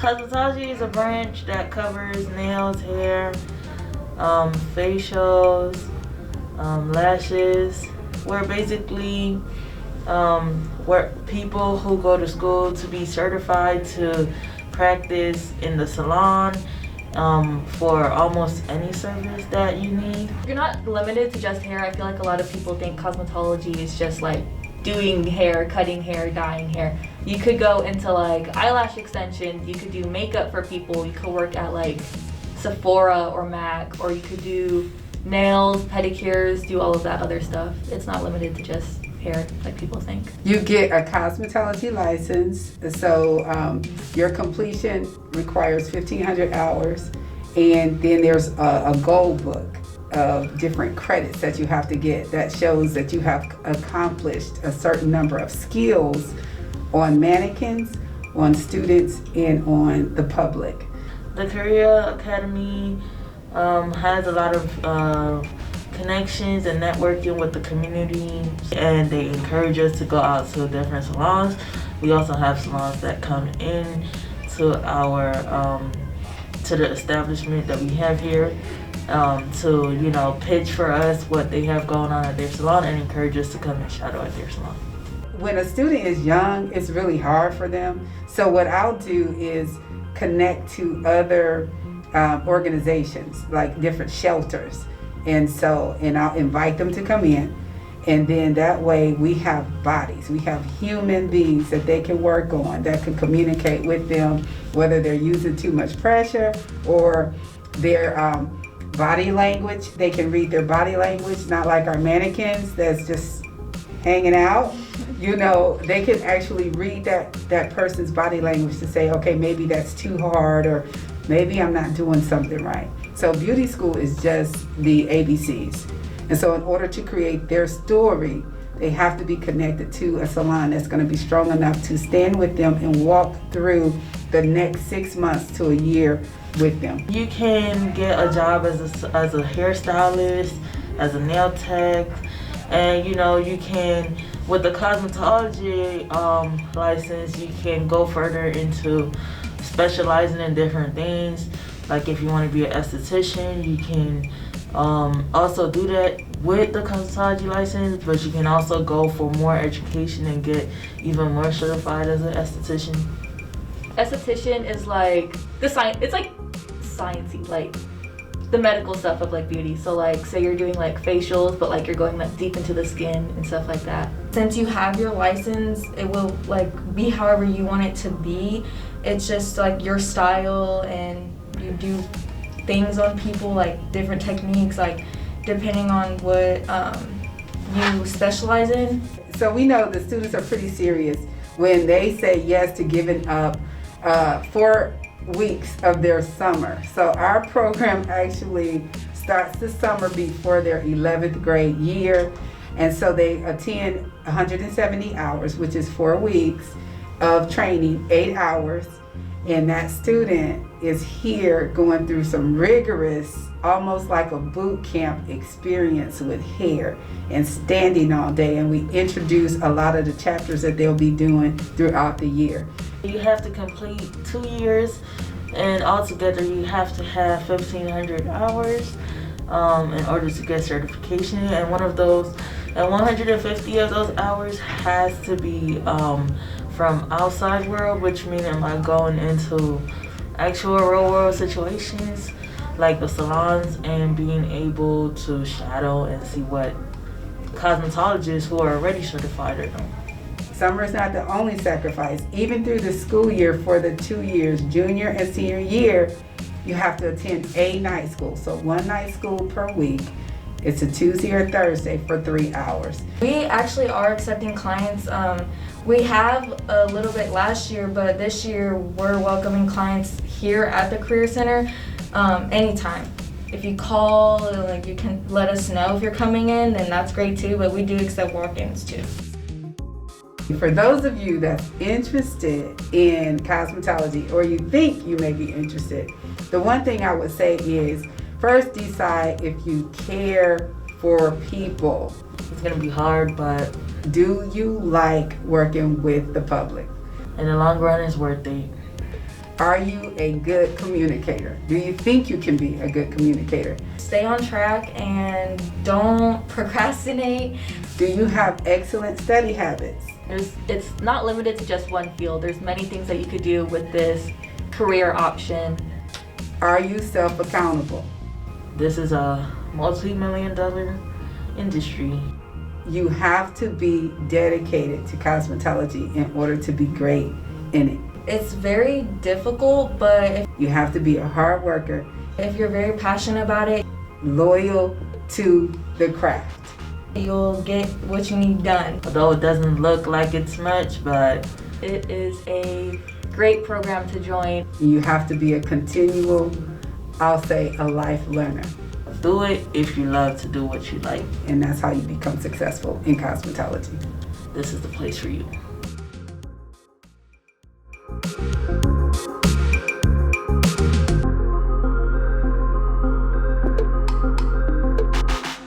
Cosmetology is a branch that covers nails, hair, facials, lashes. We're basically we're people who go to school to be certified to practice in the salon for almost any service that you need. You're not limited to just hair. I feel like a lot of people think cosmetology is just like doing hair, cutting hair, dyeing hair. You could go into like eyelash extensions, you could do makeup for people, you could work at like Sephora or MAC, or you could do nails, pedicures, do all of that other stuff. It's not limited to just hair like people think. You get a cosmetology license, so your completion requires 1,500 hours, and then there's a goal book of different credits that you have to get that shows that you have accomplished a certain number of skills on mannequins, on students, and on the public. The Career Academy has a lot of connections and networking with the community, and they encourage us to go out to different salons. We also have salons that come in to our to the establishment that we have here to pitch for us what they have going on at their salon and encourage us to come and shadow at their salon. When a student is young, it's really hard for them. So what I'll do is connect to other organizations, like different shelters. And I'll invite them to come in. And then that way we have bodies, we have human beings that they can work on, that can communicate with them, whether they're using too much pressure or their body language. They can read their body language, not like our mannequins that's just hanging out. They can actually read that person's body language to say, okay, maybe that's too hard, or maybe I'm not doing something right. So beauty school is just the ABCs. And so in order to create their story, they have to be connected to a salon that's going to be strong enough to stand with them and walk through the next 6 months to a year with them. You can get a job as a hairstylist, as a nail tech, and you can, with the cosmetology license, you can go further into specializing in different things. Like if you want to be an esthetician, you can also do that with the cosmetology license, but you can also go for more education and get even more certified as an esthetician. Esthetician is like the science, it's like sciencey, like the medical stuff of like beauty. So like say you're doing like facials, but like you're going like deep into the skin and stuff like that. Since you have your license, it will like be however you want it to be. It's just like your style, and you do things on people, like different techniques, like depending on what you specialize in. So we know the students are pretty serious when they say yes to giving up 4 weeks of their summer. So our program actually starts the summer before their 11th grade year. And so they attend 170 hours, which is 4 weeks of training, 8 hours. And that student is here going through some rigorous, almost like a boot camp experience with hair and standing all day. And we introduce a lot of the chapters that they'll be doing throughout the year. You have to complete 2 years, and altogether you have to have 1,500 hours in order to get certification. And 150 of those hours has to be from outside world, which means am I going into actual real world situations like the salons and being able to shadow and see what cosmetologists who are already certified are doing. Summer is not the only sacrifice. Even through the school year for the 2 years, junior and senior year, you have to attend a night school. So 1 night school per week. It's a Tuesday or Thursday for 3 hours. We actually are accepting clients. We have a little bit last year, but this year we're welcoming clients here at the Career Center anytime. If you call, like you can let us know if you're coming in, then that's great too, but we do accept walk-ins too. For those of you that's interested in cosmetology, or you think you may be interested, the one thing I would say is first decide if you care for people. It's gonna be hard, but do you like working with the public? in the long run, it's worth it. Are you a good communicator? Do you think you can be a good communicator? Stay on track and don't procrastinate. Do you have excellent study habits? It's not limited to just one field. There's many things that you could do with this career option. Are you self-accountable? This is a multi-million-dollar industry. You have to be dedicated to cosmetology in order to be great in it. It's very difficult, but You have to be a hard worker, if you're very passionate about it, loyal to the craft. you'll get what you need done. Although it doesn't look like it's much, but It is a great program to join. You have to be a continual, I'll say, a life learner. do it if you love to do what you like. And that's how you become successful in cosmetology. This is the place for you.